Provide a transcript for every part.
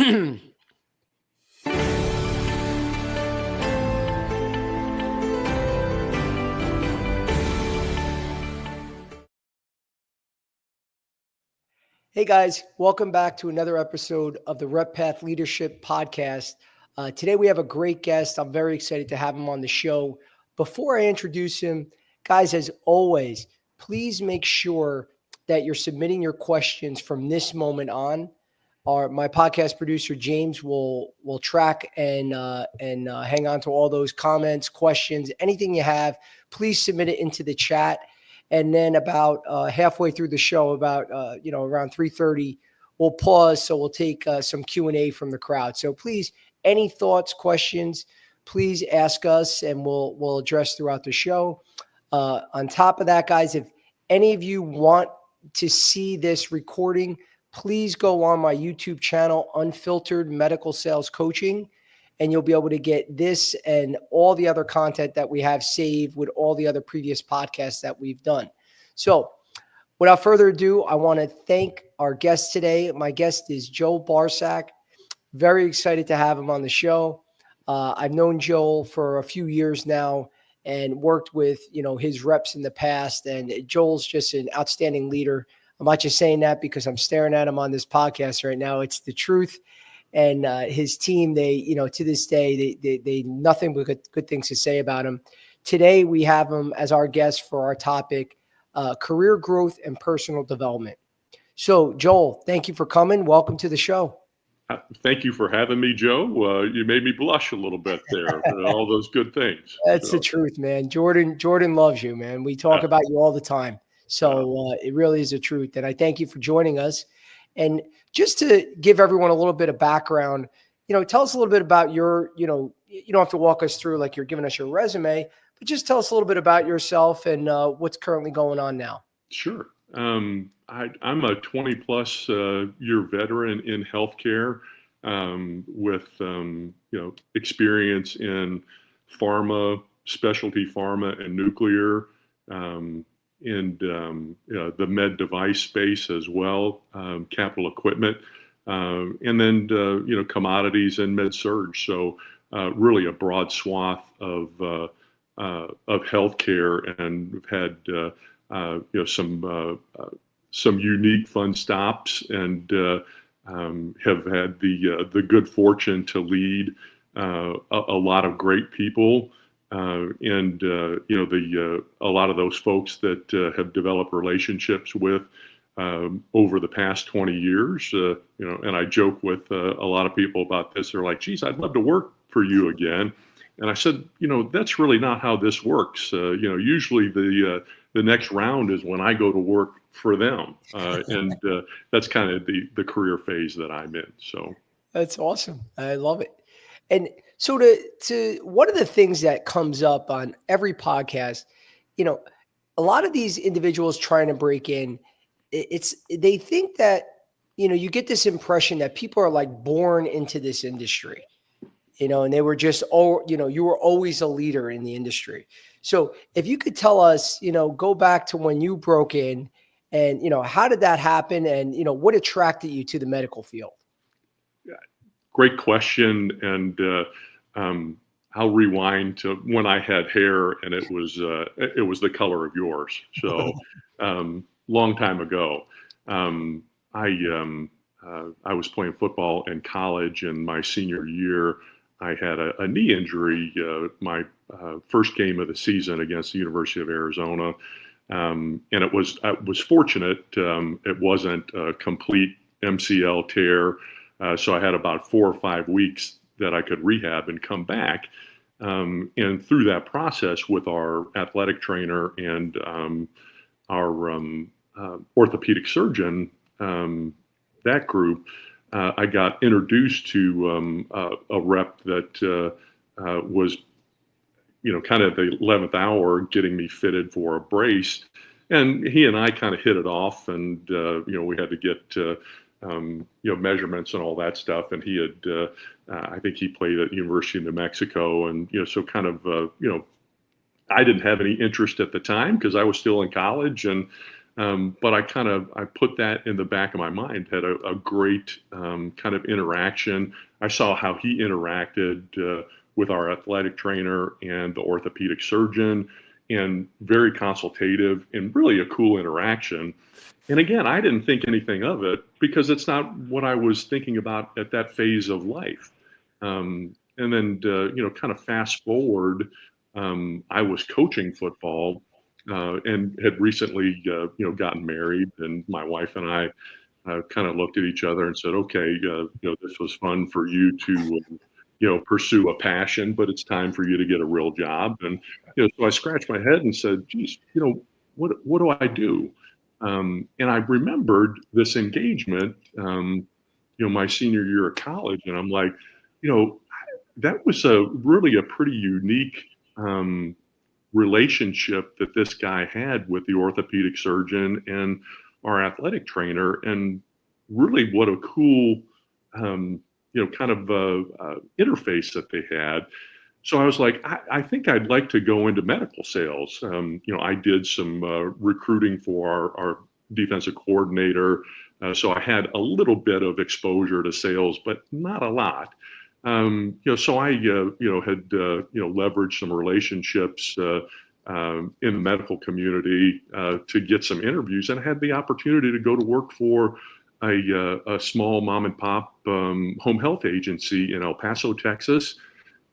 Hey guys, welcome back to another episode of the RepPath Leadership Podcast. Today we have a great guest. I'm very excited to have him on the show. Before I introduce him, guys, as always, please make sure that you're submitting your questions from this moment on. My podcast producer James will track and hang on to all those comments, questions, anything you have. Please submit it into the chat. And then about halfway through the show, about around 3:30, we'll pause. So we'll take some Q&A from the crowd. So please, any thoughts, questions, please ask us, and we'll address throughout the show. On top of that, guys, if any of you want to see this recording, please go on my YouTube channel, Unfiltered Medical Sales Coaching, and you'll be able to get this and all the other content that we have saved with all the other previous podcasts that we've done. So without further ado, I want to thank our guest today. My guest is Joel Barczak. Very excited to have him on the show. I've known Joel for a few years now and worked with, his reps in the past. And Joel's just an outstanding leader. I'm not just saying that because I'm staring at him on this podcast right now. It's the truth. And his team, they, to this day, they nothing but good things to say about him. Today, we have him as our guest for our topic, career growth and personal development. So, Joel, thank you for coming. Welcome to the show. Thank you for having me, Joe. You made me blush a little bit there. All those good things. That's the truth, man. Jordan loves you, man. We talk about you all the time. So it really is the truth. And I thank you for joining us. And just to give everyone a little bit of background, tell us a little bit about your, you don't have to walk us through like you're giving us your resume, but just tell us a little bit about yourself and what's currently going on now. Sure. I'm a 20 plus year veteran in healthcare with, experience in pharma, specialty pharma and nuclear, and the med device space as well, capital equipment, and then commodities and med surge. So really a broad swath of healthcare, and we've had some unique fun stops, and have had the good fortune to lead a lot of great people. And a lot of those folks that have developed relationships with over the past 20 years, and I joke with a lot of people about this. They're like, geez, I'd love to work for you again. And I said, that's really not how this works. Usually the next round is when I go to work for them. And that's kind of the career phase that I'm in. So that's awesome. I love it. And so to one of the things that comes up on every podcast, a lot of these individuals trying to break in, they think that, you get this impression that people are like born into this industry, and they were just, you were always a leader in the industry. So if you could tell us, go back to when you broke in and, how did that happen? And, what attracted you to the medical field? Great question, and I'll rewind to when I had hair and it was the color of yours. So long time ago, I was playing football in college, and my senior year, I had a knee injury. My first game of the season against the University of Arizona, and I was fortunate. It wasn't a complete MCL tear. So I had about 4 or 5 weeks that I could rehab and come back. And through that process with our athletic trainer and our orthopedic surgeon, that group, I got introduced to a rep that was, kind of the 11th hour getting me fitted for a brace. And he and I kind of hit it off, and, we had to get measurements and all that stuff. And he had, I think he played at the University of New Mexico. And, so kind of, I didn't have any interest at the time because I was still in college. And But I put that in the back of my mind, had a great kind of interaction. I saw how he interacted with our athletic trainer and the orthopedic surgeon, and very consultative and really a cool interaction. And again, I didn't think anything of it because it's not what I was thinking about at that phase of life. And then, kind of fast forward, I was coaching football and had recently, gotten married, and my wife and I kind of looked at each other and said, okay, this was fun for you to, pursue a passion, but it's time for you to get a real job. And, so I scratched my head and said, geez, what do I do? And I remembered this engagement, my senior year of college. And I'm like, that was really a pretty unique relationship that this guy had with the orthopedic surgeon and our athletic trainer. And really what a cool, kind of interface that they had. So I was like, I think I'd like to go into medical sales. I did some recruiting for our defensive coordinator. So I had a little bit of exposure to sales, but not a lot. So I, had, leveraged some relationships in the medical community to get some interviews, and I had the opportunity to go to work for a small mom and pop home health agency in El Paso, Texas.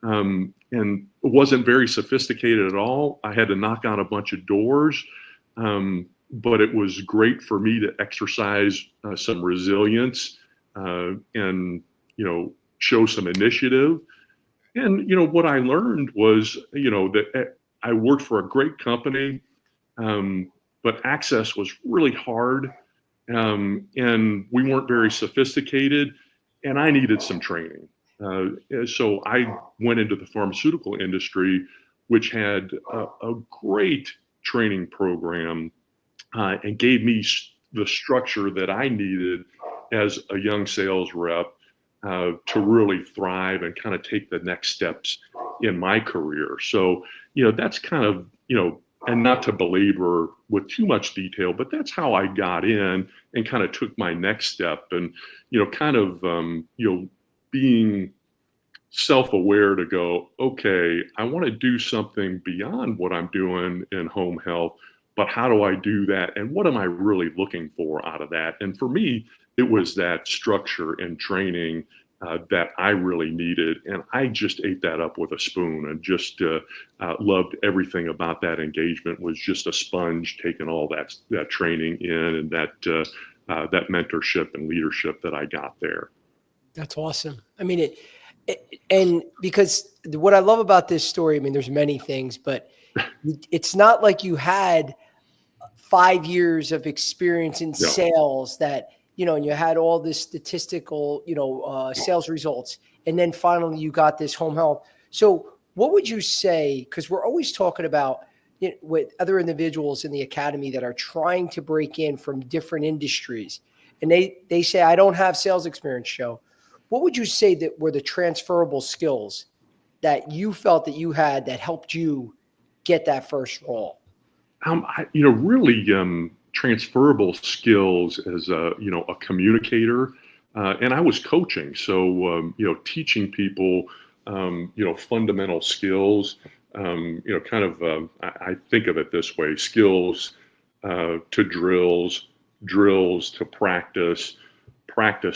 And it wasn't very sophisticated at all. I had to knock on a bunch of doors, but it was great for me to exercise some resilience and, show some initiative. And, what I learned was, that I worked for a great company, but access was really hard. And we weren't very sophisticated, and I needed some training. So I went into the pharmaceutical industry, which had a great training program and gave me the structure that I needed as a young sales rep to really thrive and kind of take the next steps in my career. So, that's kind of, and not to belabor with too much detail, but that's how I got in and kind of took my next step and, kind of, being self-aware to go, okay, I want to do something beyond what I'm doing in home health, but how do I do that? And what am I really looking for out of that? And for me, it was that structure and training that I really needed. And I just ate that up with a spoon and just loved everything about that engagement. Was just a sponge taking all that training in and that mentorship and leadership that I got there. That's awesome. I mean, and because what I love about this story, I mean, there's many things, but it's not like you had 5 years of experience in sales that, and you had all this statistical, sales results, and then finally you got this home health. So what would you say, because we're always talking about with other individuals in the academy that are trying to break in from different industries, and they say, I don't have sales experience, Joe. What would you say that were the transferable skills that you felt that you had that helped you get that first role? Really transferable skills as a communicator, and I was coaching, so teaching people fundamental skills. I think of it this way: skills to drills to practice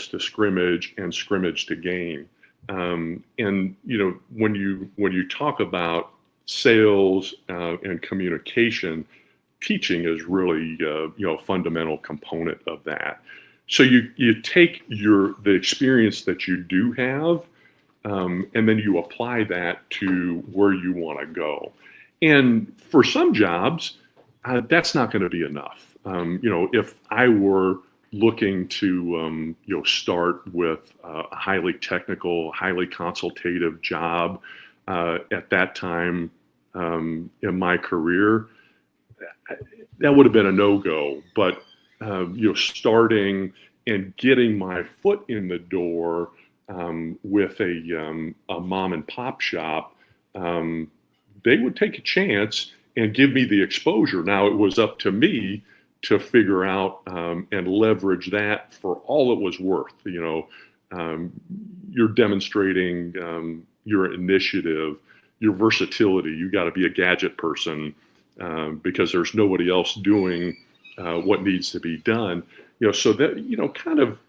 to scrimmage, and scrimmage to game. And when you talk about sales and communication, teaching is really a fundamental component of that. So you take the experience that you do have, and then you apply that to where you want to go. And for some jobs, that's not going to be enough. If I were looking to start with a highly technical, highly consultative job at that time in my career, that would have been a no-go. But starting and getting my foot in the door with a mom and pop shop, they would take a chance and give me the exposure. Now it was up to me to figure out and leverage that for all it was worth. You're demonstrating your initiative, your versatility. You got to be a gadget person because there's nobody else doing what needs to be done. So that, kind of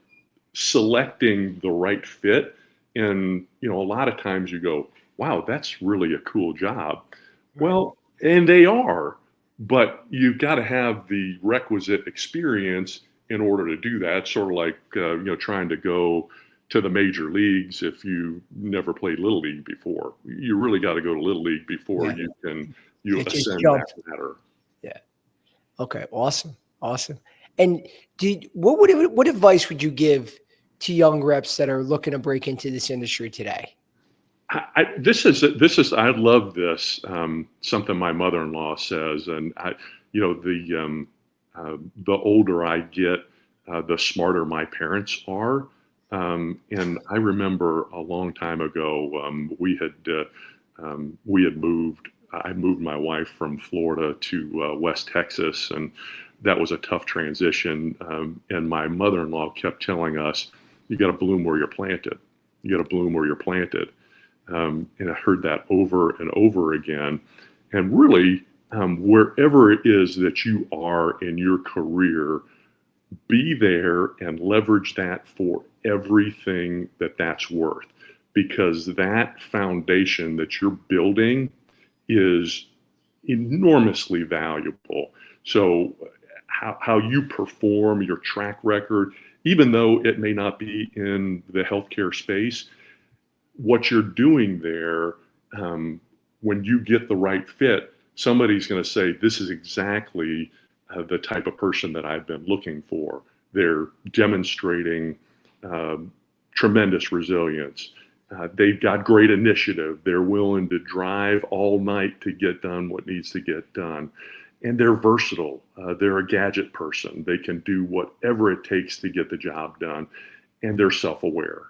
selecting the right fit. And, a lot of times you go, wow, that's really a cool job. Well, and they are, but you've got to have the requisite experience in order to do that. Sort of like, trying to go to the major leagues. If you never played Little League before, you really got to go to Little League before you ascend that ladder. Yeah. Okay. Awesome. And what advice would you give to young reps that are looking to break into this industry today? I love this. Something my mother-in-law says, and the older I get, the smarter my parents are. And I remember a long time ago, we had moved. I moved my wife from Florida to West Texas, and that was a tough transition. And my mother-in-law kept telling us, "You got to bloom where you're planted. You got to bloom where you're planted." And I heard that over and over again. And really, wherever it is that you are in your career, be there and leverage that for everything that's worth, because that foundation that you're building is enormously valuable. So how you perform, your track record, even though it may not be in the healthcare space, what you're doing there, when you get the right fit, somebody's going to say, this is exactly the type of person that I've been looking for. They're demonstrating tremendous resilience. They've got great initiative. They're willing to drive all night to get done what needs to get done. And they're versatile. They're a gadget person. They can do whatever it takes to get the job done. And they're self-aware.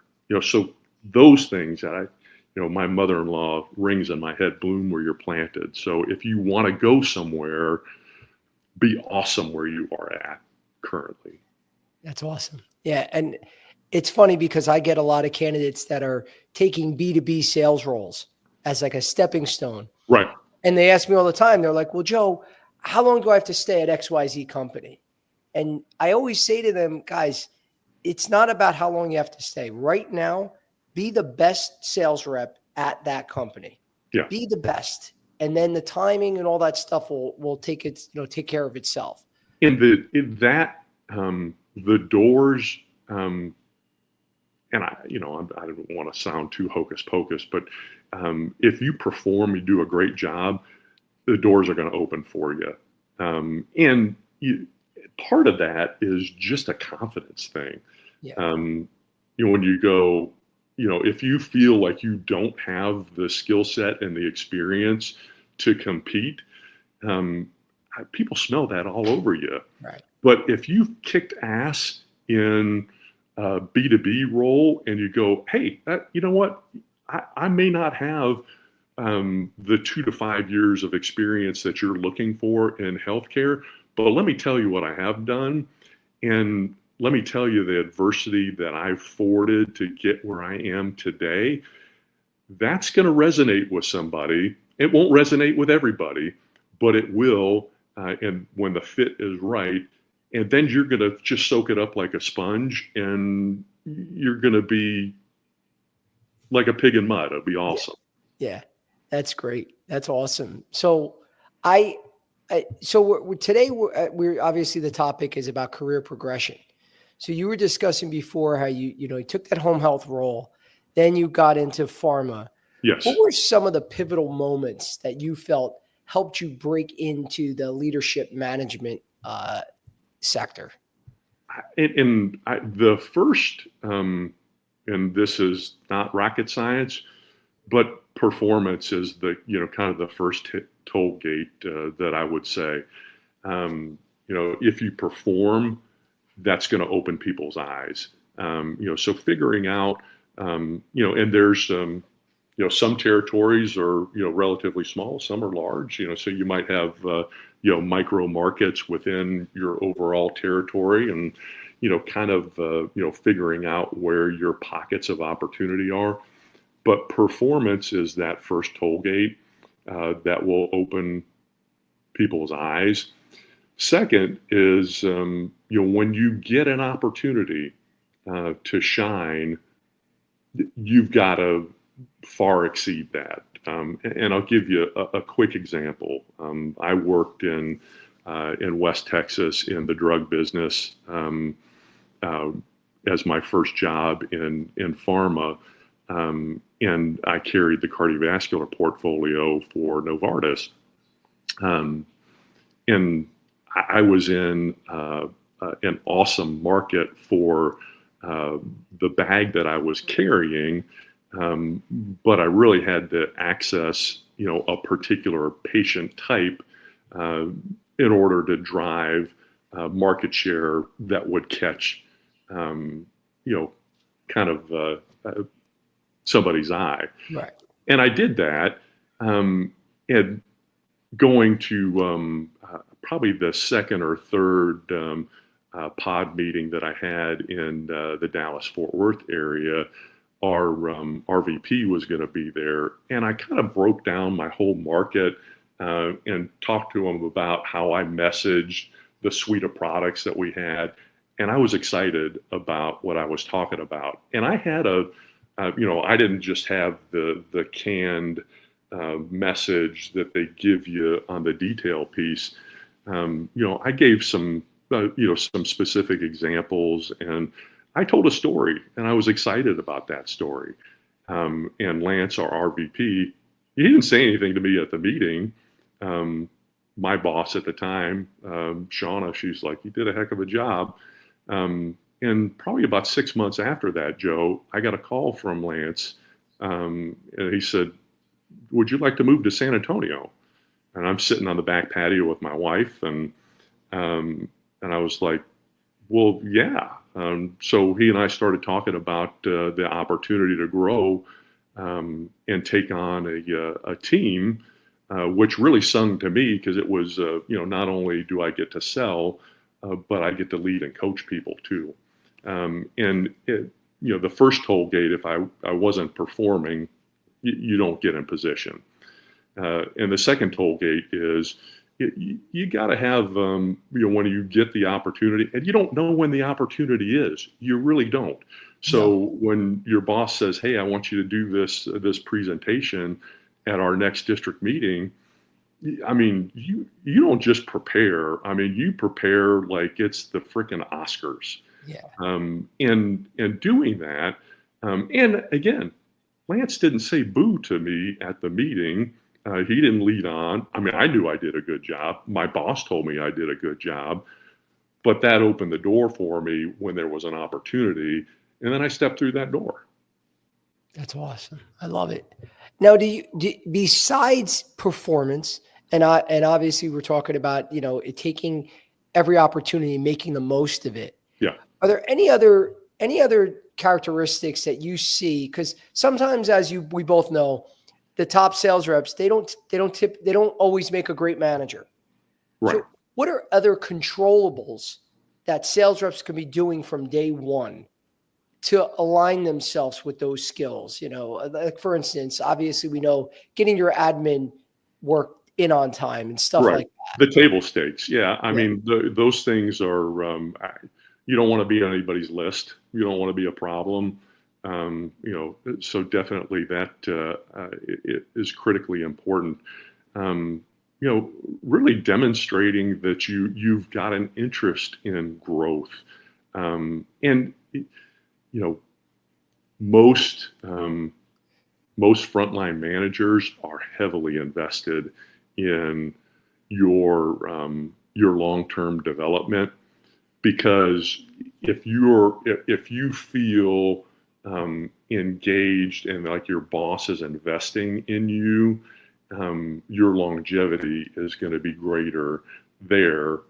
So those things that my mother-in-law rings in my head, bloom where you're planted. So if you want to go somewhere, be awesome where you are at currently. That's awesome. Yeah. And it's funny because I get a lot of candidates that are taking B2B sales roles as like a stepping stone. Right. And they ask me all the time, they're like, well, Joe, how long do I have to stay at XYZ company? And I always say to them, guys, it's not about how long you have to stay. Right now, be the best sales rep at that company. Yeah. Be the best. And then the timing and all that stuff will take care of itself. The doors, and I don't want to sound too hocus pocus, but if you perform, you do a great job, the doors are going to open for you. And part of that is just a confidence thing. Yeah. When you go, if you feel like you don't have the skill set and the experience to compete, people smell that all over you. Right. But if you've kicked ass in a B2B role and you go, hey, you know what? I may not have the 2 to 5 years of experience that you're looking for in healthcare, but let me tell you what I have done. And let me tell you the adversity that I've forwarded to get where I am today. That's going to resonate with somebody. It won't resonate with everybody, but it will. And when the fit is right, and then you're going to just soak it up like a sponge, and you're going to be like a pig in mud. It'll be awesome. Yeah, that's great. That's awesome. So today we're obviously the topic is about career progression. So you were discussing before how you took that home health role, then you got into pharma. Yes. What were some of the pivotal moments that you felt helped you break into the leadership management sector? The first, and this is not rocket science, but performance is the kind of the first toll gate that I would say. If you perform, that's going to open people's eyes. So figuring out, and there's some territories are, relatively small, some are large, so you might have, micro markets within your overall territory and, kind of, figuring out where your pockets of opportunity are. But performance is that first toll gate that will open people's eyes. Second is, when you get an opportunity to shine, you've got to far exceed that. And I'll give you a quick example. I worked in West Texas in the drug business as my first job in pharma, and I carried the cardiovascular portfolio for Novartis. And I was in an awesome market for the bag that I was carrying, but I really had to access, a particular patient type in order to drive market share that would catch, kind of somebody's eye. Right. And I did that, and going to probably the second or third pod meeting that I had in the Dallas-Fort Worth area, our RVP was going to be there. And I kind of broke down my whole market and talked to him about how I messaged the suite of products that we had. And I was excited about what I was talking about. And I had I didn't just have the canned message that they give you on the detail piece. I gave some specific examples, and I told a story, and I was excited about that story. And Lance, our RVP, he didn't say anything to me at the meeting. My boss at the time, Shauna, she's like, "You did a heck of a job." And probably about 6 months after that, Joe, I got a call from Lance, and he said, "Would you like to move to San Antonio?" And I'm sitting on the back patio with my wife, and I was like, "Well, yeah." So he and I started talking about the opportunity to grow and take on a team, which really sung to me because it was, not only do I get to sell, but I get to lead and coach people too. And the first toll gate, if I wasn't performing, you don't get in position. And the second toll gate is you got to have, when you get the opportunity, and you don't know when the opportunity is, you really don't. So when your boss says, "Hey, I want you to do this presentation at our next district meeting," I mean, you don't just prepare. I mean, you prepare like it's the freaking Oscars. Yeah. And doing that, and again, Lance didn't say boo to me at the meeting. He didn't lead on. I mean, I knew I did a good job. My boss told me I did a good job, but that opened the door for me when there was an opportunity, and then I stepped through that door. That's awesome. I love it. Now, do you besides performance, and obviously we're talking about, it taking every opportunity and making the most of it. Yeah. Are there any other characteristics that you see? Because sometimes, as we both know, the top sales reps, they don't always make a great manager. Right. So what are other controllables that sales reps can be doing from day one to align themselves with those skills? Like for instance, obviously we know getting your admin work in on time and stuff like that. The table stakes. Yeah. I mean, those things are, you don't want to be on anybody's list. You don't want to be a problem. So definitely that it is critically important. Really demonstrating that you've got an interest in growth. And most frontline managers are heavily invested in your long-term development, because if you feel engaged and like your boss is investing in you, your longevity is going to be greater there.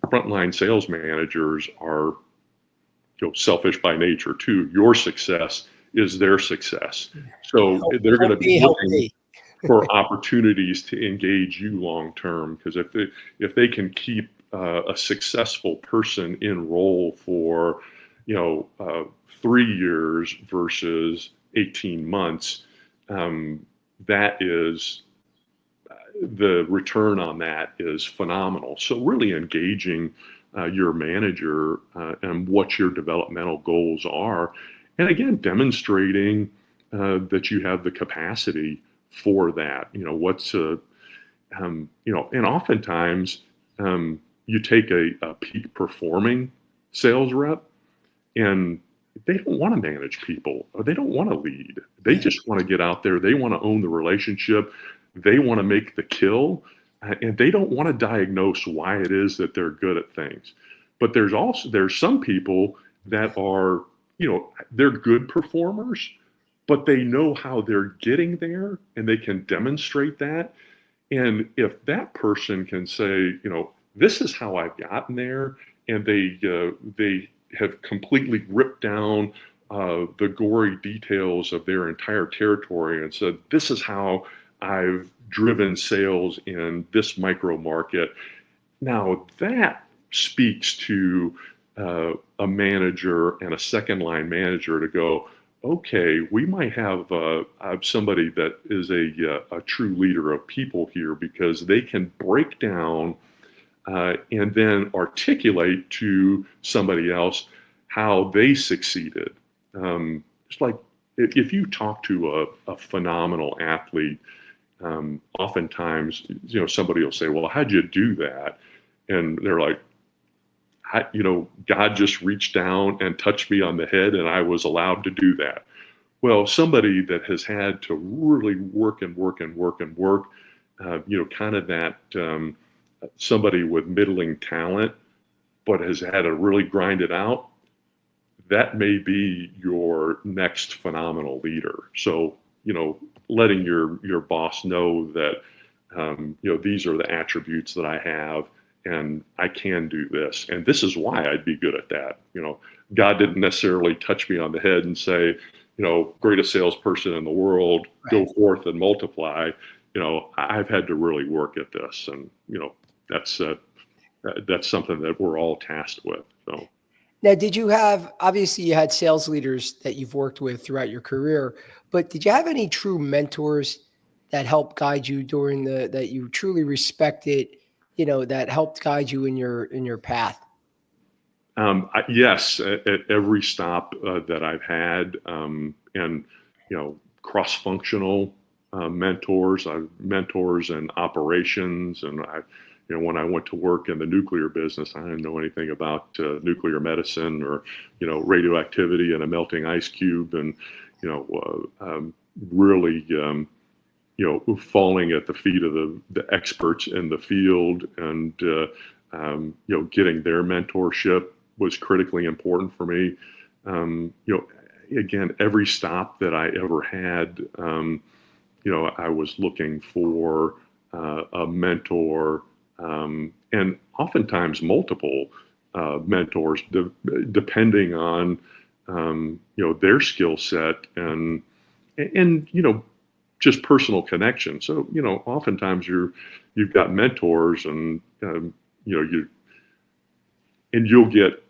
Frontline sales managers are selfish by nature too. Your success is their success. So they're going to Help me, be help looking me. for opportunities to engage you long term, because if they can keep a successful person in role for 3 years versus 18 months, that is the return on that is phenomenal. So really engaging your manager and what your developmental goals are, and again demonstrating that you have the capacity for that. And oftentimes you take a peak performing sales rep, and they don't want to manage people, or they don't want to lead. They just want to get out there. They want to own the relationship. They want to make the kill, and they don't want to diagnose why it is that they're good at things. But there's some people that are, they're good performers, but they know how they're getting there, and they can demonstrate that. And if that person can say, this is how I've gotten there, and they have completely ripped down the gory details of their entire territory and said, this is how I've driven sales in this micro market. Now that speaks to a manager and a second line manager to go, okay, we might have somebody that is a true leader of people here, because they can break down and then articulate to somebody else how they succeeded. It's like if you talk to a phenomenal athlete, oftentimes, somebody will say, well, how'd you do that? And they're like, God just reached down and touched me on the head, and I was allowed to do that. Well, somebody that has had to really work and work and work and work, kind of that somebody with middling talent, but has had to really grind it out, that may be your next phenomenal leader. So, letting your boss know that, these are the attributes that I have, and I can do this, and this is why I'd be good at that. God didn't necessarily touch me on the head and say, greatest salesperson in the world, go forth and multiply. I've had to really work at this, and that's something that we're all tasked with. So. Now, obviously you had sales leaders that you've worked with throughout your career, but did you have any true mentors that helped guide you that you truly respected, that helped guide you in your path? Yes, at every stop that I've had, and cross-functional mentors. I've mentors in operations, and when I went to work in the nuclear business, I didn't know anything about nuclear medicine or radioactivity in a melting ice cube, and really falling at the feet of the experts in the field, and getting their mentorship was critically important for me. Again, every stop that I ever had, I was looking for a mentor, and oftentimes multiple mentors, depending on their skill set and just personal connection. So oftentimes you've got mentors, and you'll get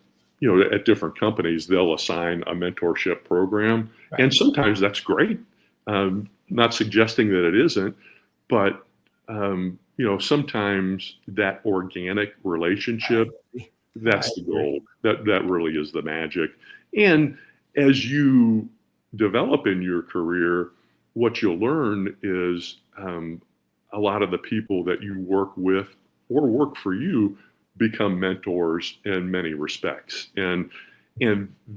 at different companies, they'll assign a mentorship program, and sometimes that's great. Not suggesting that it isn't, but sometimes that organic relationship, that's the goal. That really is the magic. And as you develop in your career, what you'll learn is a lot of the people that you work with or work for you become mentors in many respects. And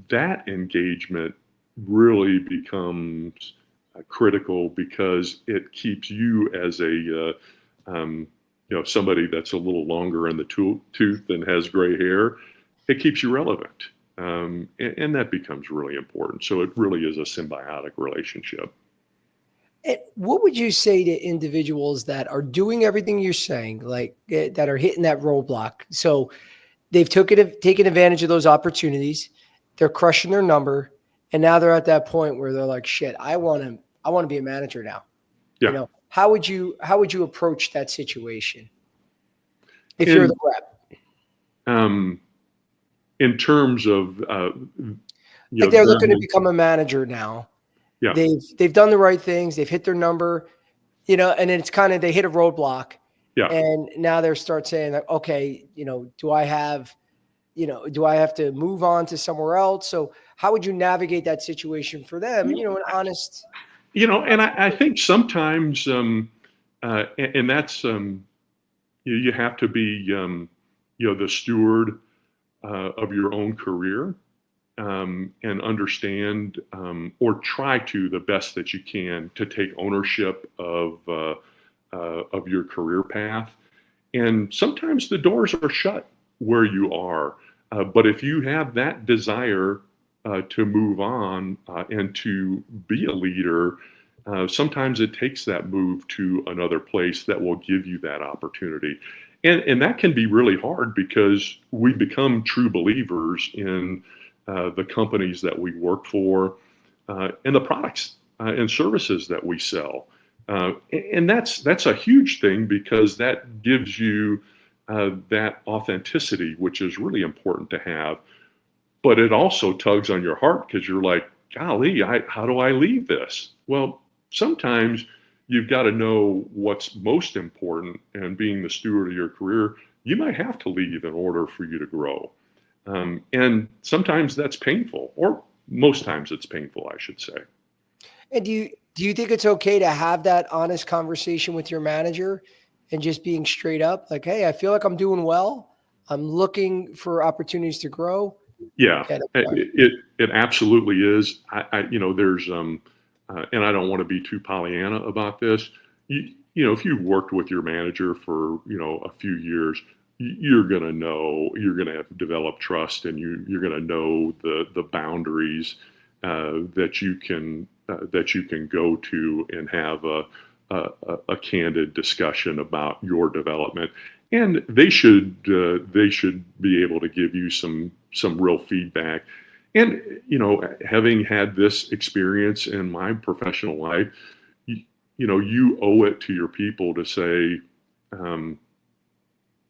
that engagement really becomes critical, because it keeps you as a somebody that's a little longer in the tooth and has gray hair. It keeps you relevant, and that becomes really important. So it really is a symbiotic relationship. And what would you say to individuals that are doing everything you're saying, like that are hitting that roadblock? So they've taken advantage of those opportunities, they're crushing their number, and now they're at that point where they're like, shit, I want to be a manager now. Yeah. How would you approach that situation if In, you're the rep? in terms of, Like they're looking to become a manager now. Yeah. They've done the right things. They've hit their number, and then it's kind of, they hit a roadblock. Yeah. And now they start saying like, okay, do I have to move on to somewhere else? So how would you navigate that situation for them? An honest, and I think sometimes, and that's, you have to be, the steward of your own career, and understand, or try to the best that you can to take ownership of your career path. And sometimes the doors are shut where you are, but if you have that desire to move on and to be a leader, sometimes it takes that move to another place that will give you that opportunity. And that can be really hard because we become true believers in the companies that we work for, and the products and services that we sell. And that's a huge thing, because that gives you that authenticity, which is really important to have. But it also tugs on your heart, because you're like, golly, how do I leave this? Well, sometimes you've got to know what's most important, and being the steward of your career, you might have to leave in order for you to grow. And sometimes that's painful, or most times it's painful, I should say. And do you think it's okay to have that honest conversation with your manager and just being straight up like, hey, I feel like I'm doing well. I'm looking for opportunities to grow. Yeah, it absolutely is. There's, and I don't want to be too Pollyanna about this. If you've worked with your manager for, a few years, you're going to have developed trust, and you're going to know the boundaries that you can go to and have a candid discussion about your development. And they should be able to give you some real feedback. And having had this experience in my professional life, you owe it to your people to say,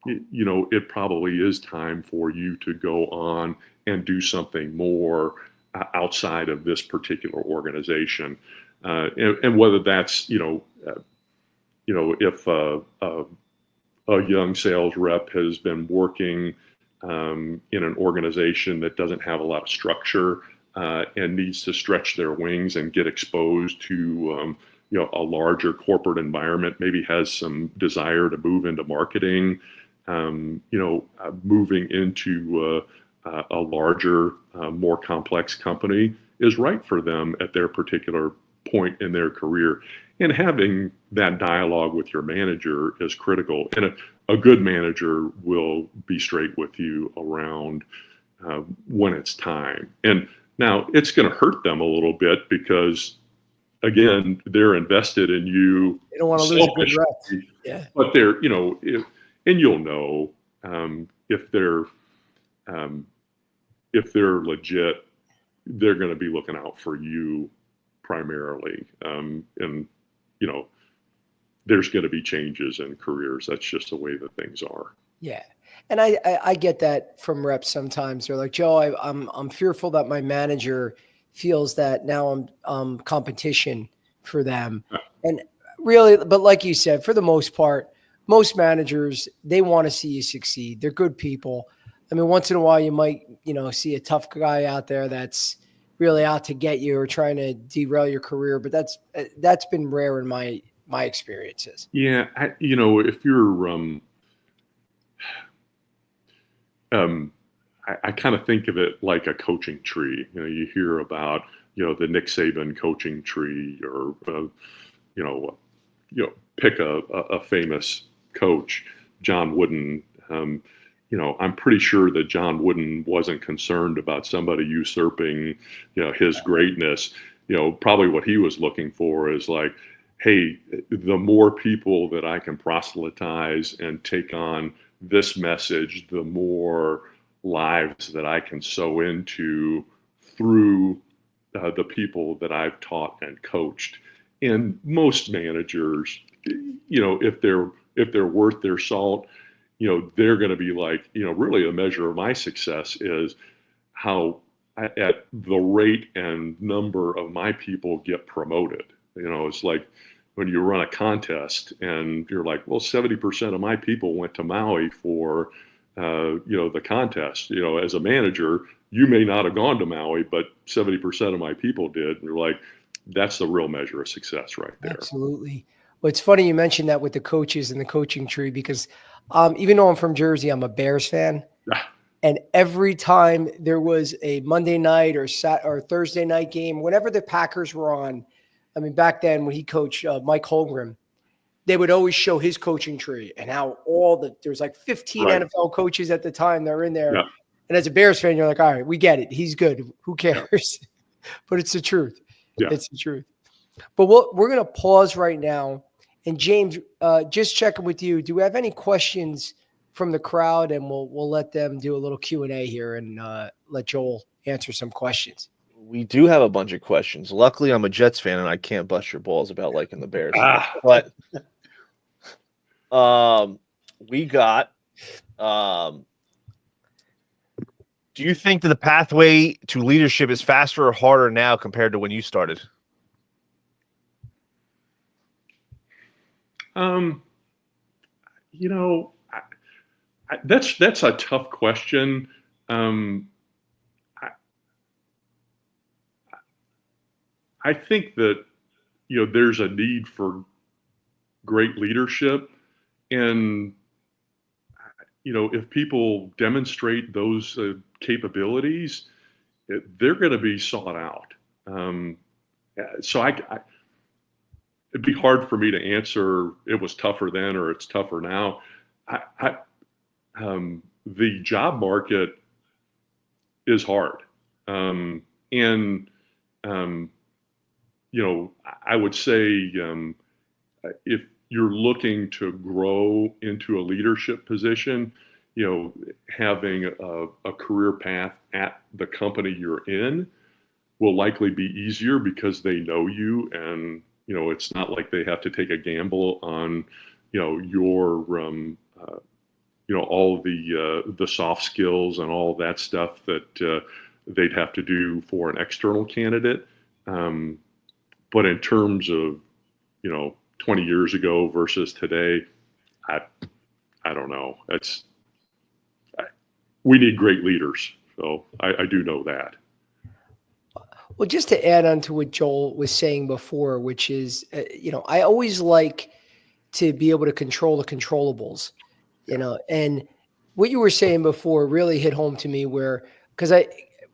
it probably is time for you to go on and do something more outside of this particular organization, and whether that's if a young sales rep has been working in an organization that doesn't have a lot of structure, and needs to stretch their wings and get exposed to a larger corporate environment, maybe has some desire to move into marketing, moving into a larger, more complex company is right for them at their particular point in their career. And having that dialogue with your manager is critical. And a good manager will be straight with you around when it's time. And now it's going to hurt them a little bit, because, again, they're invested in you. They don't want to lose a good rep. Yeah. But they're, and you'll know if they're legit, they're going to be looking out for you primarily. And there's going to be changes in careers. That's just the way that things are. Yeah. And I get that from reps sometimes. They're like, Joe, I'm fearful that my manager feels that now I'm competition for them. And really, but like you said, for the most part, most managers, they want to see you succeed. They're good people. I mean, once in a while you might, see a tough guy out there that's really out to get you or trying to derail your career, but that's been rare in my experiences. Yeah. If you're, I kind of think of it like a coaching tree. You hear about, the Nick Saban coaching tree, or, pick a famous coach, John Wooden. I'm pretty sure that John Wooden wasn't concerned about somebody usurping, his greatness. Probably what he was looking for is like, hey, the more people that I can proselytize and take on this message, the more lives that I can sow into through the people that I've taught and coached. And most managers, if they're worth their salt, they're going to be like, really a measure of my success is how at the rate and number of my people get promoted. It's like when you run a contest and you're like, well, 70% of my people went to Maui for, the contest. As a manager, you may not have gone to Maui, but 70% of my people did. And you're like, that's the real measure of success right there. Absolutely. Well, it's funny you mentioned that with the coaches and the coaching tree, because even though I'm from Jersey, I'm a Bears fan. And every time there was a Monday night or Thursday night game, whenever the Packers were on, I mean, back then when he coached Mike Holmgren, they would always show his coaching tree and how there's like 15 NFL coaches at the time that were in there. Yeah. And as a Bears fan, you're like, all right, we get it. He's good. Who cares? Yeah. But it's the truth. Yeah. It's the truth. But we're going to pause right now. And James, just checking with you. Do we have any questions from the crowd? And we'll let them do a little Q&A here and let Joel answer some questions. We do have a bunch of questions. Luckily, I'm a Jets fan and I can't bust your balls about liking the Bears. But we got do you think that the pathway to leadership is faster or harder now compared to when you started? That's a tough question. I think that, there's a need for great leadership, and, if people demonstrate those capabilities, they're going to be sought out. So it'd be hard for me to answer it was tougher then or it's tougher now. The job market is hard. I would say if you're looking to grow into a leadership position, having a career path at the company you're in will likely be easier because they know you, and it's not like they have to take a gamble on your all the soft skills and all that stuff that they'd have to do for an external candidate. But in terms of 20 years ago versus today, I don't know. We need great leaders, so I do know that. Well, just to add on to what Joel was saying before, which is, I always like to be able to control the controllables, and what you were saying before really hit home to me because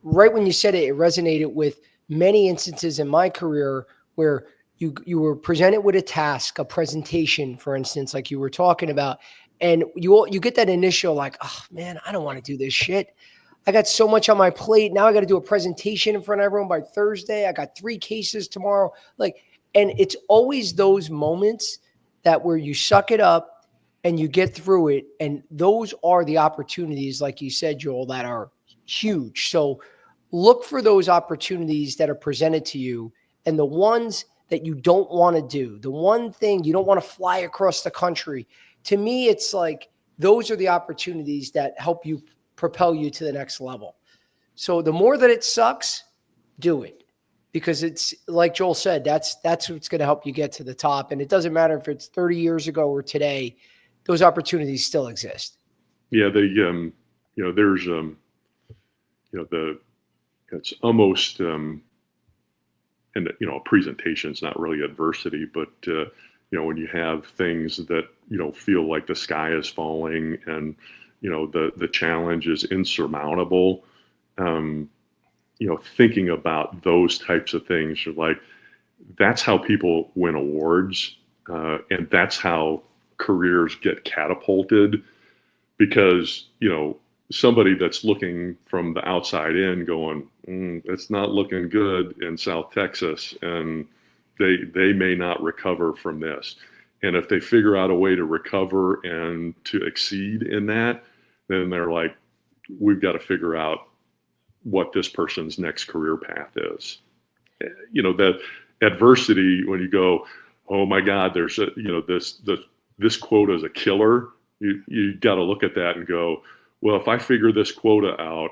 right when you said it, it resonated with many instances in my career where you were presented with a task, a presentation, for instance, like you were talking about, and you get that initial like, oh man, I don't want to do this shit. I got so much on my plate. Now I got to do a presentation in front of everyone by Thursday. I got 3 cases tomorrow. And it's always those moments that where you suck it up and you get through it. And those are the opportunities, like you said, Joel, that are huge. So look for those opportunities that are presented to you, and the ones that you don't want to do, the one thing you don't want to fly across the country. To me, it's like those are the opportunities that help you propel you to the next level. So the more that it sucks, do it, because it's like Joel said, that's what's going to help you get to the top. And it doesn't matter if it's 30 years ago or today, those opportunities still exist. Yeah. There's, it's almost, and a presentation is not really adversity, but, when you have things that, feel like the sky is falling and, the challenge is insurmountable, thinking about those types of things, you're like, that's how people win awards. And that's how careers get catapulted, because, somebody that's looking from the outside in going, it's not looking good in South Texas, and they may not recover from this. And if they figure out a way to recover and to exceed in that, then they're like, we've got to figure out what this person's next career path is. the adversity when you go, oh my God, there's this quota is a killer. You got to look at that and go, well, if I figure this quota out,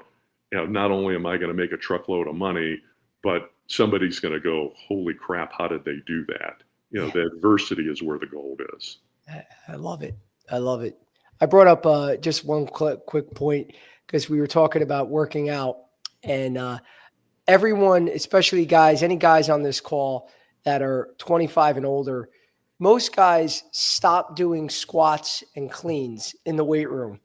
not only am I going to make a truckload of money, but somebody's going to go, holy crap, how did they do that? The adversity is where the gold is. I love it. I love it. I brought up just one quick point because we were talking about working out, and everyone, especially guys, any guys on this call that are 25 and older, most guys stop doing squats and cleans in the weight room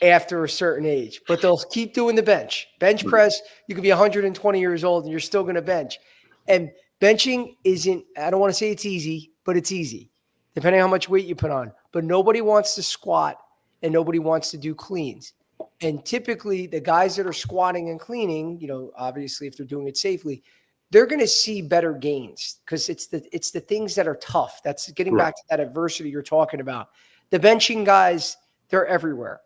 after a certain age, but they'll keep doing the bench press. You could be 120 years old and you're still going to bench. And benching isn't, I don't want to say it's easy, but it's easy depending on how much weight you put on. But nobody wants to squat and nobody wants to do cleans. And typically the guys that are squatting and cleaning, obviously if they're doing it safely, they're going to see better gains because it's the things that are tough. That's getting back to that adversity you're talking about. The benching guys, they're everywhere.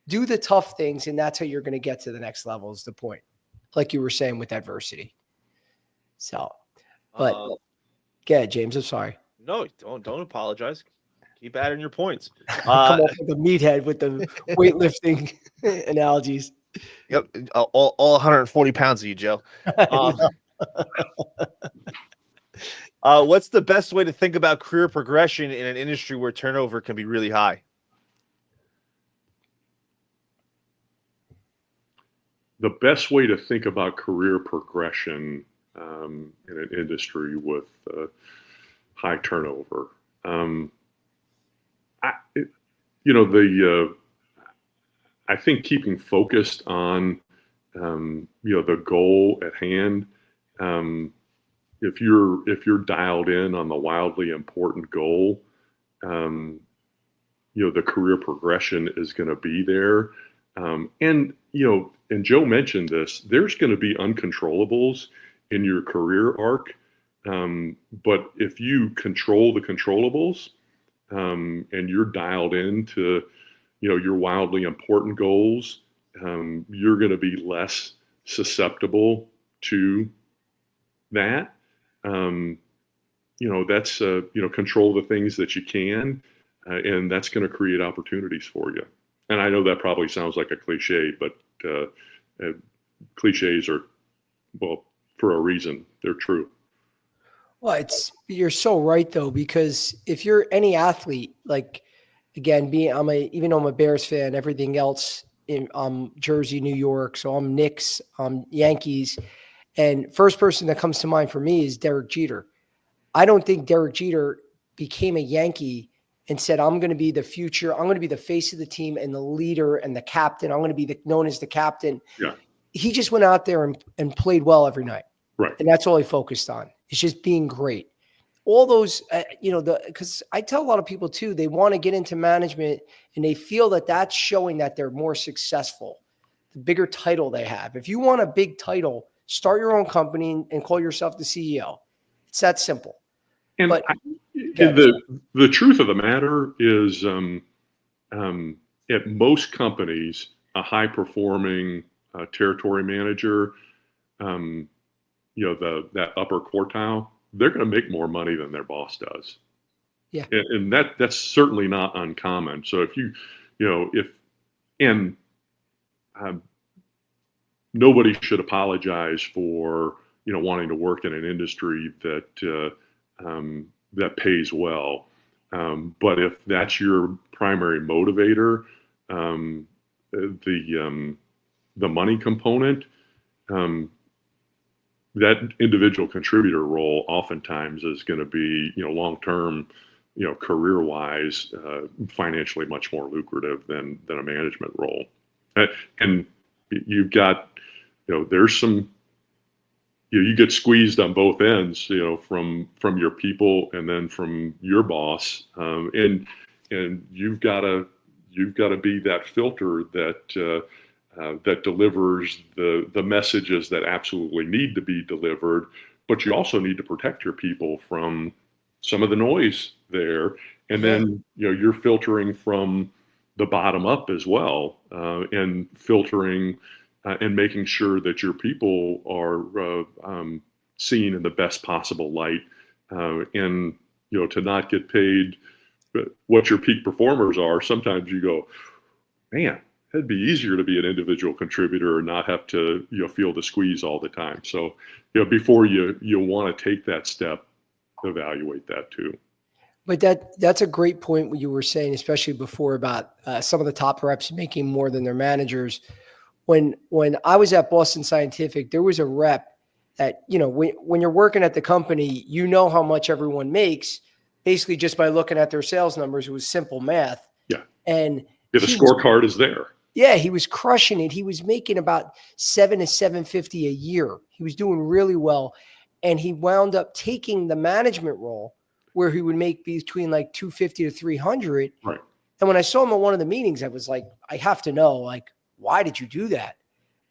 Do the tough things, and that's how you're going to get to the next level is the point, like you were saying with adversity. So, but go ahead, James. I'm sorry. No, don't apologize. Keep adding your points. Come off with the meathead with the weightlifting analogies. Yep, all 140 pounds of you, Joe. What's the best way to think about career progression in an industry where turnover can be really high? The best way to think about career progression in an industry with high turnover, I think keeping focused on the goal at hand. If you're dialed in on the wildly important goal, the career progression is going to be there. And Joe mentioned this, there's going to be uncontrollables in your career arc. But if you control the controllables, and you're dialed into, your wildly important goals, you're going to be less susceptible to that. That's, control the things that you can, and that's going to create opportunities for you. And I know that probably sounds like a cliche, but cliches are, well, for a reason. They're true. Well, you're so right though, because if you're any athlete, like again, even though I'm a Bears fan, everything else I'm Jersey, New York, so I'm Knicks, I'm Yankees, and first person that comes to mind for me is Derek Jeter. I don't think Derek Jeter became a Yankee and said, I'm going to be the future. I'm going to be the face of the team and the leader and the captain. I'm going to be known as the captain. Yeah. He just went out there and played well every night. Right. And that's all he focused on. It's just being great. All those, because I tell a lot of people too, they want to get into management and they feel that that's showing that they're more successful, the bigger title they have. If you want a big title, start your own company and call yourself the CEO. It's that simple. And but, the truth of the matter is, at most companies, a high performing territory manager, that upper quartile, they're going to make more money than their boss does. Yeah. And that's certainly not uncommon. So if nobody should apologize for, wanting to work in an industry that pays well. But if that's your primary motivator, the money component, that individual contributor role oftentimes is going to be, long-term, career-wise, financially much more lucrative than a management role. And you've got, there's some, you get squeezed on both ends, from your people and then from your boss, and you've got to be that filter that delivers the messages that absolutely need to be delivered, but you also need to protect your people from some of the noise there, and then you're filtering from the bottom up as well, and filtering. And making sure that your people are seen in the best possible light, and to not get paid what your peak performers are. Sometimes you go, man, it'd be easier to be an individual contributor and not have to feel the squeeze all the time. So before you want to take that step, evaluate that too. But that's a great point what you were saying, especially before about some of the top reps making more than their managers. When I was at Boston Scientific, there was a rep that, when you're working at the company, how much everyone makes basically just by looking at their sales numbers. It was simple math. Yeah. And the scorecard is there. Yeah, he was crushing it. He was making about $700 to $750 a year. He was doing really well. And he wound up taking the management role where he would make between like $250 to $300. Right. And when I saw him at one of the meetings, I was like, I have to know, like, why did you do that?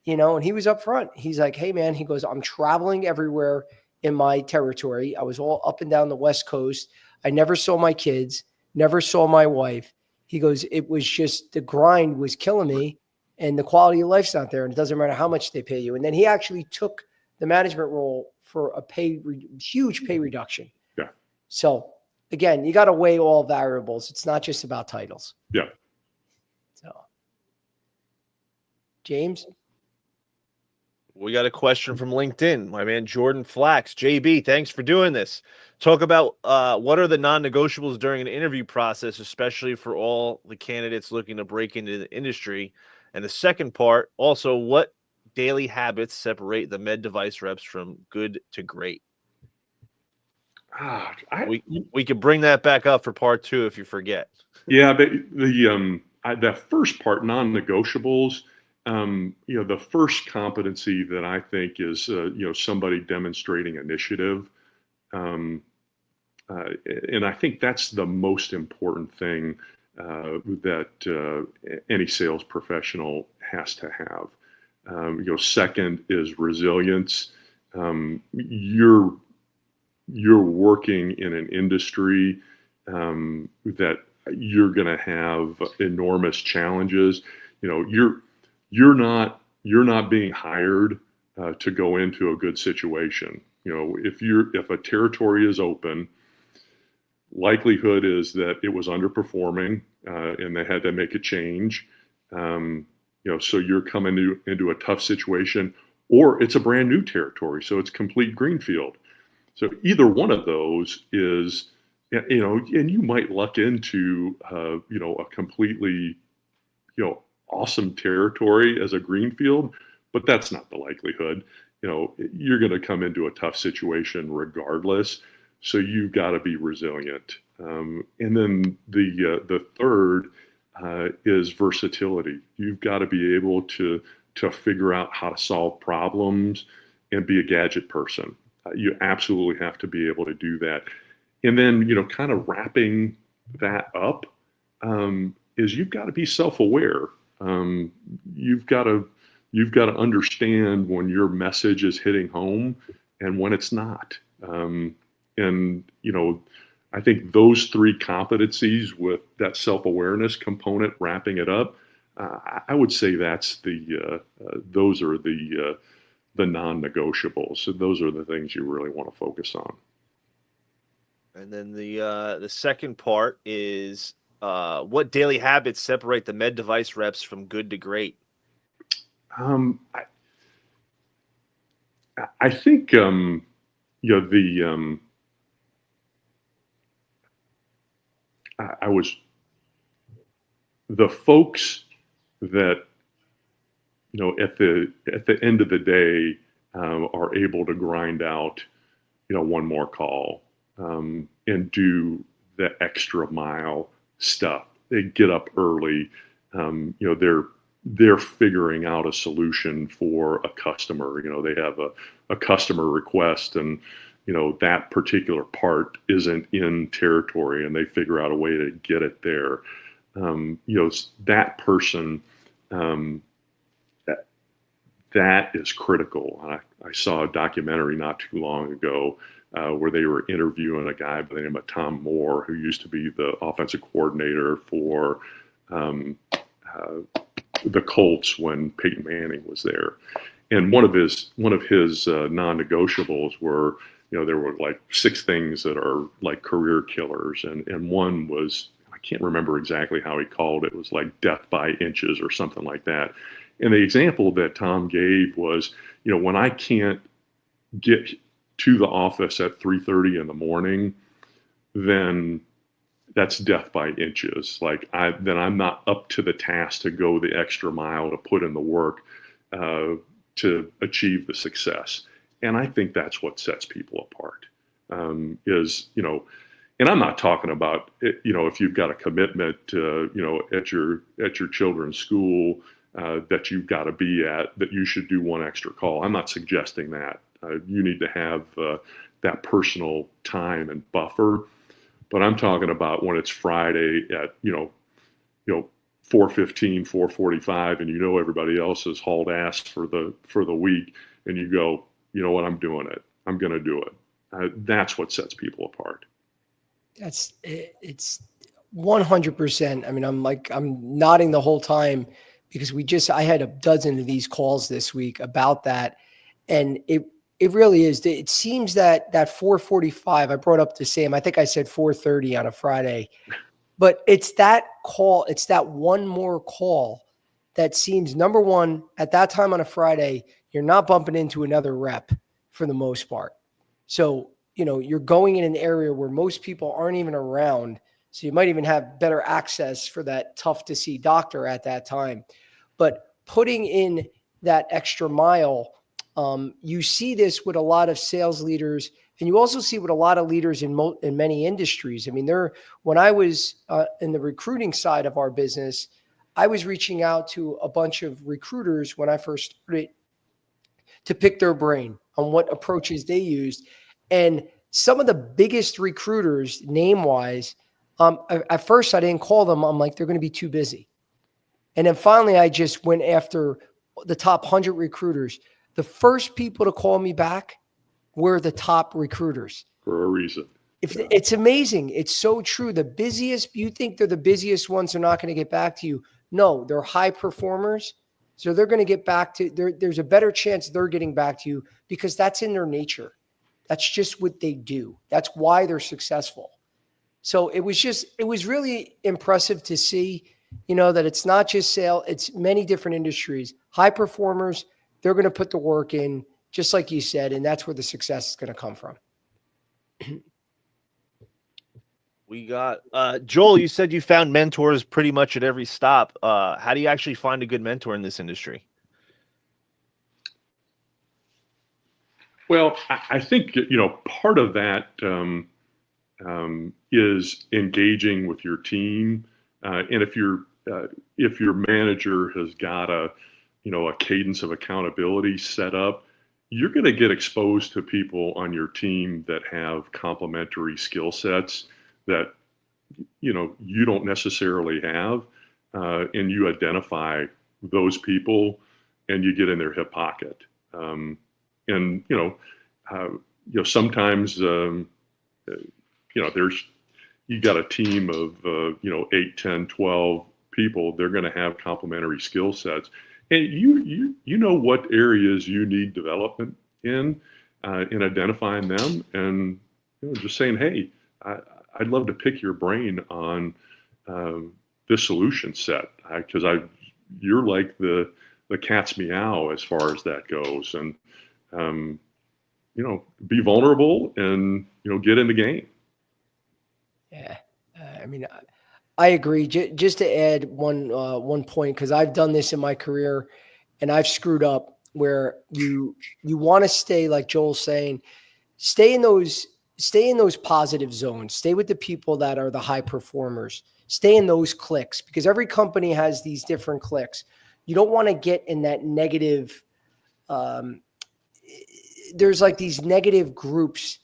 And he was up front. He's like, hey man, he goes, I'm traveling everywhere in my territory. I was all up and down the West Coast. I never saw my kids, never saw my wife. He goes, it was just the grind was killing me and the quality of life's not there. And it doesn't matter how much they pay you. And then he actually took the management role for a huge pay reduction. Yeah. So again, you got to weigh all variables. It's not just about titles. Yeah. So James? We got a question from LinkedIn. My man, Jordan Flax. JB, thanks for doing this. Talk about what are the non-negotiables during an interview process, especially for all the candidates looking to break into the industry. And the second part, also, what daily habits separate the med device reps from good to great? We could bring that back up for part 2 if you forget. Yeah, but that first part, non-negotiables, the first competency that I think is, somebody demonstrating initiative. And I think that's the most important thing that any sales professional has to have. Second is resilience. You're working in an industry that you're going to have enormous challenges. You're not being hired to go into a good situation. If a territory is open, likelihood is that it was underperforming and they had to make a change. So you're coming into a tough situation, or it's a brand new territory, so it's complete greenfield. So either one of those is, and you might luck into, a completely, awesome territory as a greenfield, but that's not the likelihood. You're going to come into a tough situation regardless. So you've got to be resilient. And then the third is versatility. You've got to be able to figure out how to solve problems and be a gadget person. You absolutely have to be able to do that. And then, kind of wrapping that up is you've got to be self-aware. You've got to understand when your message is hitting home and when it's not. I think those 3 competencies with that self-awareness component, wrapping it up, I would say that's those are the non-negotiables. So those are the things you really want to focus on. And then the second part is what daily habits separate the med device reps from good to great? I think the folks that at the end of the day are able to grind out one more call and do the extra mile stuff. They get up early. They're figuring out a solution for a customer. They have a customer request and that particular part isn't in territory and they figure out a way to get it there. That person, that is critical. I saw a documentary not too long ago where they were interviewing a guy by the name of Tom Moore, who used to be the offensive coordinator for the Colts when Peyton Manning was there. And one of his non-negotiables were, there were like 6 things that are like career killers, and one was, I can't remember exactly how he called it. It was like death by inches or something like that. And the example that Tom gave was, when I can't get to the office at 3:30 in the morning, then that's death by inches. Like then I'm not up to the task to go the extra mile to put in the work to achieve the success. And I think that's what sets people apart. And I'm not talking about, if you've got a commitment, at your children's school that you've got to be at, that you should do one extra call. I'm not suggesting that. You need to have that personal time and buffer. But I'm talking about when it's Friday at 4:15, 4:45, and everybody else has hauled ass for the week, and you go, you know what, I'm doing it. I'm going to do it. That's what sets people apart. It's 100%. I mean, I'm nodding the whole time because I had a dozen of these calls this week about that, and it really is. It seems that 4:45, I brought up to Sam, I think I said 4:30 on a Friday, but it's that call. It's that one more call that seems, number one, at that time on a Friday, you're not bumping into another rep for the most part. So, you're going in an area where most people aren't even around. So you might even have better access for that tough to see doctor at that time. But putting in that extra mile, you see this with a lot of sales leaders, and you also see with a lot of leaders in many industries. I mean, when I was in the recruiting side of our business, I was reaching out to a bunch of recruiters when I first started to pick their brain on what approaches they used. And some of the biggest recruiters, name-wise, at first I didn't call them. I'm like, they're going to be too busy. And then finally, I just went after the top 100 recruiters. The first people to call me back were the top recruiters. For a reason. It's amazing. It's so true. The busiest, you think they're the busiest ones are not going to get back to you. No, they're high performers. So they're going to get back to, there's a better chance they're getting back to you because that's in their nature. That's just what they do. That's why they're successful. So it was really impressive to see, that it's not just sales, it's many different industries. High performers, they're going to put the work in, just like you said, and that's where the success is going to come from. We got Joel, you said you found mentors pretty much at every stop. How do you actually find a good mentor in this industry? Well, I think, part of that is engaging with your team. And if your manager has got a cadence of accountability set up, you're going to get exposed to people on your team that have complementary skill sets that, you don't necessarily have. And you identify those people and you get in their hip pocket. And sometimes, you got a team of, 8, 10, 12 people. They're going to have complementary skill sets. And you know what areas you need development in identifying them and just saying, hey, I'd love to pick your brain on this solution set because you're like the cat's meow as far as that goes. And be vulnerable and, get in the game. Yeah. I agree. Just to add one point, because I've done this in my career and I've screwed up where you want to stay, like Joel's saying, stay in those positive zones, stay with the people that are the high performers, stay in those cliques because every company has these different cliques. You don't want to get in that negative, there's like these negative groups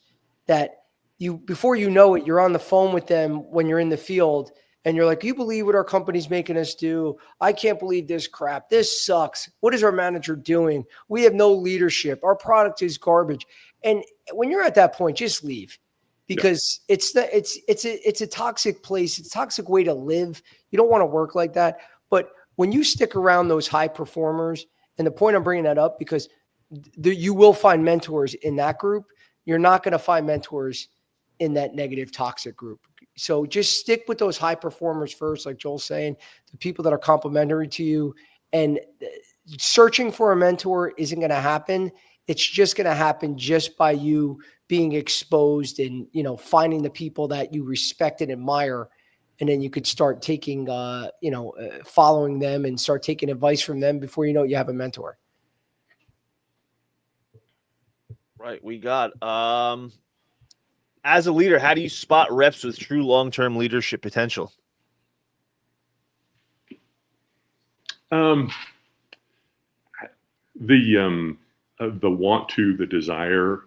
that before you know it, you're on the phone with them when you're in the field and you're like, you believe what our company's making us do? I can't believe this crap. This sucks. What is our manager doing? We have no leadership. Our product is garbage. And when you're at that point, just leave because it's a toxic place. It's a toxic way to live. You don't want to work like that. But when you stick around those high performers And the point I'm bringing that up because you will find mentors in that group. You're not going to find mentors in that negative, toxic group. So just stick with those high performers first, like Joel's saying, the people that are complementary to you. And searching for a mentor isn't going to happen. It's just going to happen just by you being exposed and, finding the people that you respect and admire. And then you could start taking, following them and start taking advice from them before you know you have a mentor. Right. We got, as a leader, how do you spot reps with true long-term leadership potential? The want to, the desire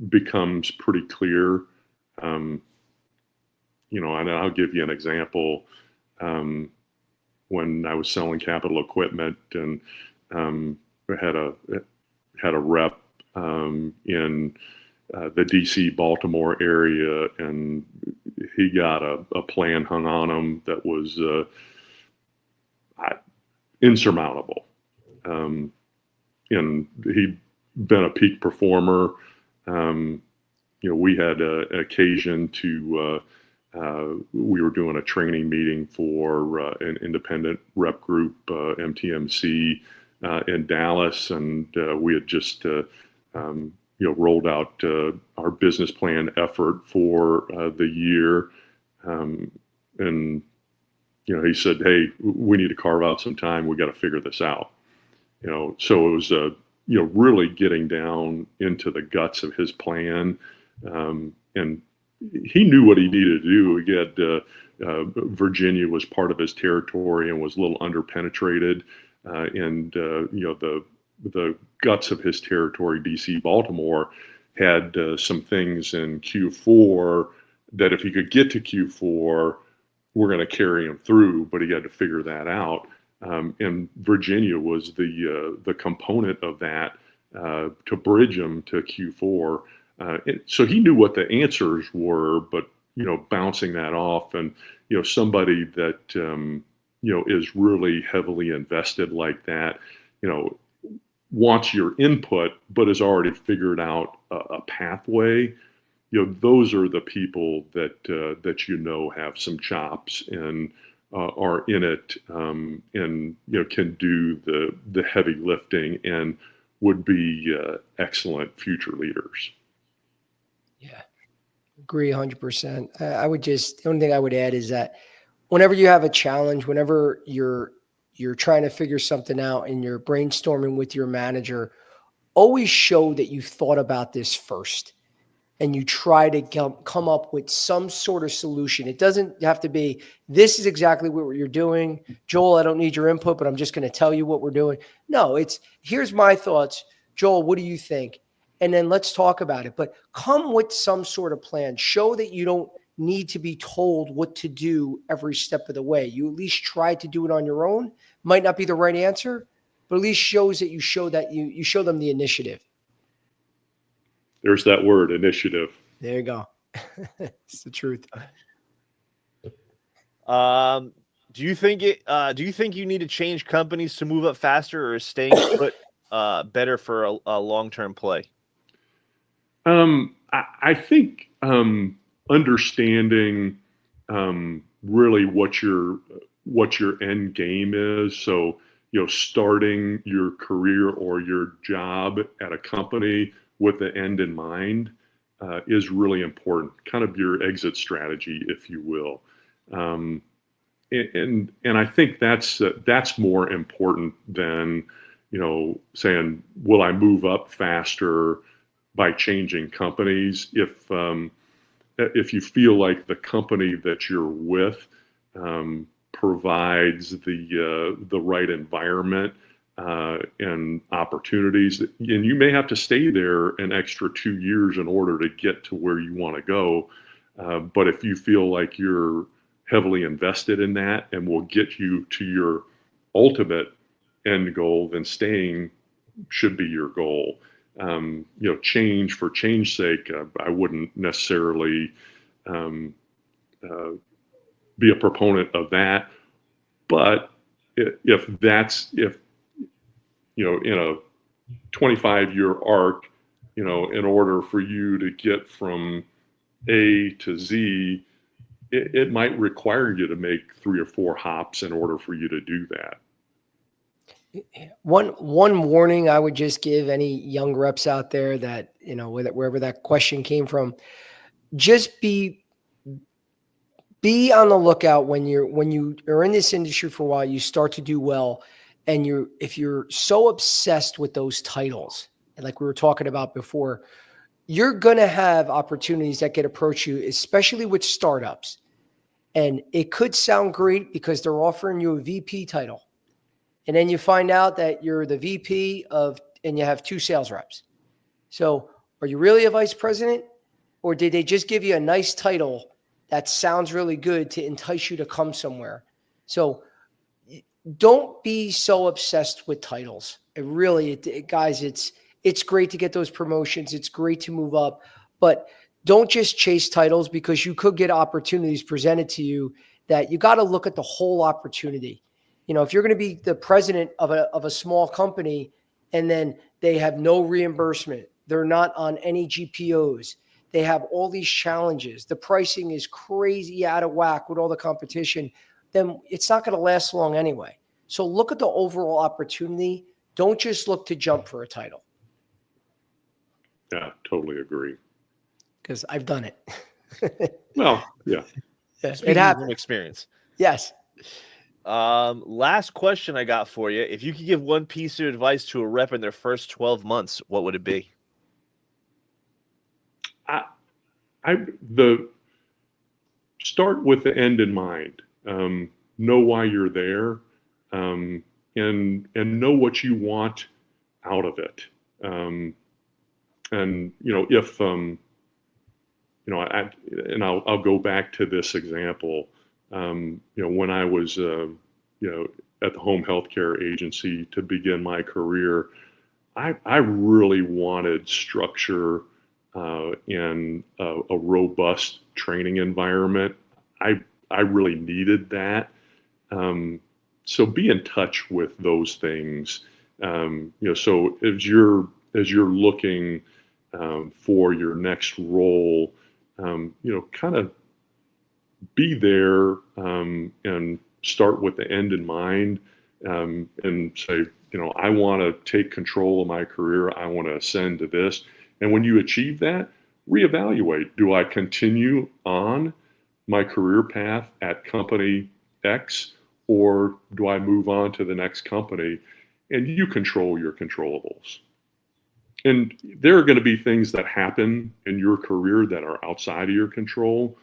becomes pretty clear. And I'll give you an example. When I was selling capital equipment, and we had a rep in the DC Baltimore area, and he got a plan hung on him that was insurmountable. And he'd been a peak performer. We had an occasion to, we were doing a training meeting for an independent rep group, MTMC, in Dallas. And we had just, rolled out our business plan effort for the year. And he said, "Hey, we need to carve out some time. We got to figure this out." So it was, really getting down into the guts of his plan. And he knew what he needed to do. He had, Virginia was part of his territory and was a little underpenetrated. And the guts of his territory, DC, Baltimore, had some things in Q4 that if he could get to Q4, we're going to carry him through, but he had to figure that out. And Virginia was the component of that to bridge him to Q4. So he knew what the answers were, but bouncing that off, and somebody that is really heavily invested like that, wants your input, but has already figured out a pathway. Those are the people that have some chops and are in it, and can do the heavy lifting and would be excellent future leaders. Yeah, agree 100%. I would the only thing I would add is that whenever you have a challenge, whenever you're trying to figure something out and you're brainstorming with your manager, always show that you thought about this first and you try to come up with some sort of solution. It doesn't have to be, this is exactly what you're doing. Joel, I don't need your input, but I'm just going to tell you what we're doing. No, it's, here's my thoughts. Joel, what do you think? And then let's talk about it. But come with some sort of plan. Show that you don't need to be told what to do every step of the way. You at least try to do it on your own. Might not be the right answer, but at least shows that you show them the initiative. There's that word, initiative. There you go. It's the truth. Do you think you need to change companies to move up faster, or is staying put better for a long-term play? I think understanding really what your end game is. So, starting your career or your job at a company with the end in mind is really important. Kind of your exit strategy, if you will. And I think that's more important than saying, will I move up faster by changing companies? If you feel like the company that you're with provides the right environment and opportunities, and you may have to stay there an extra 2 years in order to get to where you want to go. But if you feel like you're heavily invested in that and will get you to your ultimate end goal, then staying should be your goal. Change for change's sake, I wouldn't necessarily be a proponent of that. But if in a 25-year arc, in order for you to get from A to Z, it might require you to make 3 or 4 hops in order for you to do that. One warning I would just give any young reps out there that, wherever that question came from, just be on the lookout when you are in this industry for a while, you start to do well. And if you're so obsessed with those titles, and like we were talking about before, you're going to have opportunities that get approached you, especially with startups. And it could sound great because they're offering you a VP title. And then you find out that you're the VP and you have 2 sales reps. So are you really a vice president, or did they just give you a nice title that sounds really good to entice you to come somewhere? So don't be so obsessed with titles. Guys, it's great to get those promotions. It's great to move up, but don't just chase titles, because you could get opportunities presented to you that you got to look at the whole opportunity. If you're going to be the president of a small company and then they have no reimbursement, they're not on any GPOs, they have all these challenges, the pricing is crazy out of whack with all the competition, then it's not going to last long anyway. So look at the overall opportunity. Don't just look to jump for a title. Yeah, totally agree. Because I've done it. Well, yeah. It happened. From experience. Yes. Last question I got for you. If you could give one piece of advice to a rep in their first 12 months, what would it be? Start with the end in mind. Know why you're there, and know what you want out of it. I'll go back to this example. When I was, at the home healthcare agency to begin my career, I really wanted structure and a robust training environment. I really needed that. So be in touch with those things. So as you're looking for your next role, kind of be there and start with the end in mind, and say, I want to take control of my career. I want to ascend to this. And when you achieve that, reevaluate. Do I continue on my career path at company X, or do I move on to the next company? And you control your controllables. And there are going to be things that happen in your career that are outside of your control,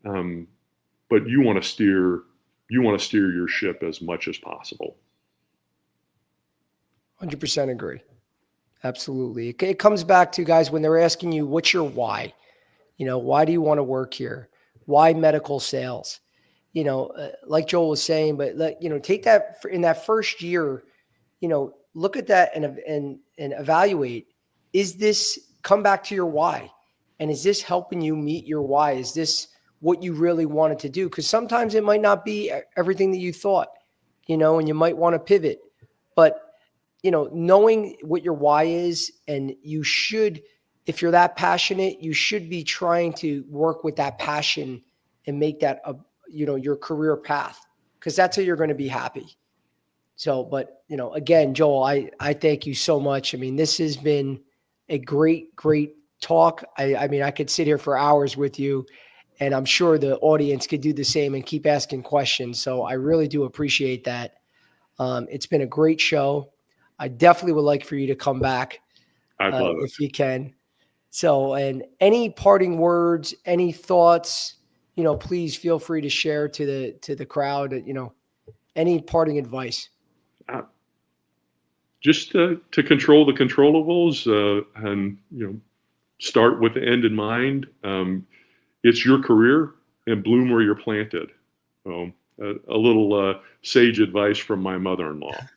but you want to steer your ship as much as possible. 100% agree. Absolutely. It comes back to, guys, when they're asking you, what's your why? Why do you want to work here? Why medical sales? Like Joel was saying, but take that in that first year, look at that and evaluate. Come back to your why? And is this helping you meet your why? Is this what you really wanted to do? Because sometimes it might not be everything that you thought, and you might want to pivot. But, knowing what your why is, and you should, if you're that passionate, you should be trying to work with that passion and make that, your career path, because that's how you're going to be happy. So, but, again, Joel, I thank you so much. I mean, this has been a great talk. I mean, I could sit here for hours with you, and I'm sure the audience could do the same and keep asking questions. So I really do appreciate that. It's been a great show. I definitely would like for you to come back if you can. So, and any parting words, any thoughts, please feel free to share to the crowd, any parting advice. Just to control the controllables, and start with the end in mind. It's your career, and bloom where you're planted. A little sage advice from my mother-in-law.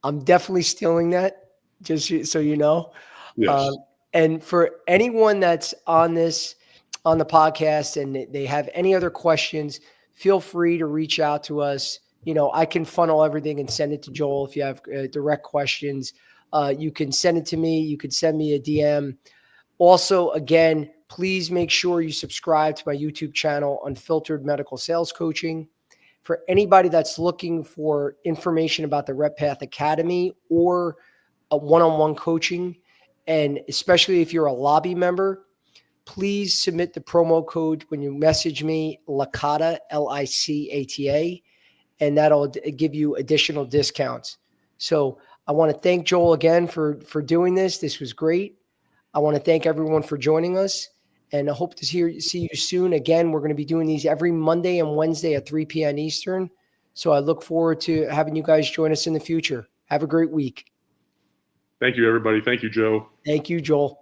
I'm definitely stealing that, just so you know. Yes. And for anyone that's on the podcast and they have any other questions, feel free to reach out to us. I can funnel everything and send it to Joel. If you have direct questions, you can send it to me. You could send me a DM. Also, again, please make sure you subscribe to my YouTube channel, Unfiltered Medical Sales Coaching. For anybody that's looking for information about the RepPath Academy or a one-on-one coaching, and especially if you're a lobby member, please submit the promo code when you message me, Licata, Licata, and that'll give you additional discounts. So I want to thank Joel again for doing this. This was great. I want to thank everyone for joining us, and I hope to see you soon. Again, we're going to be doing these every Monday and Wednesday at 3 p.m. Eastern. So I look forward to having you guys join us in the future. Have a great week. Thank you, everybody. Thank you, Joe. Thank you, Joel.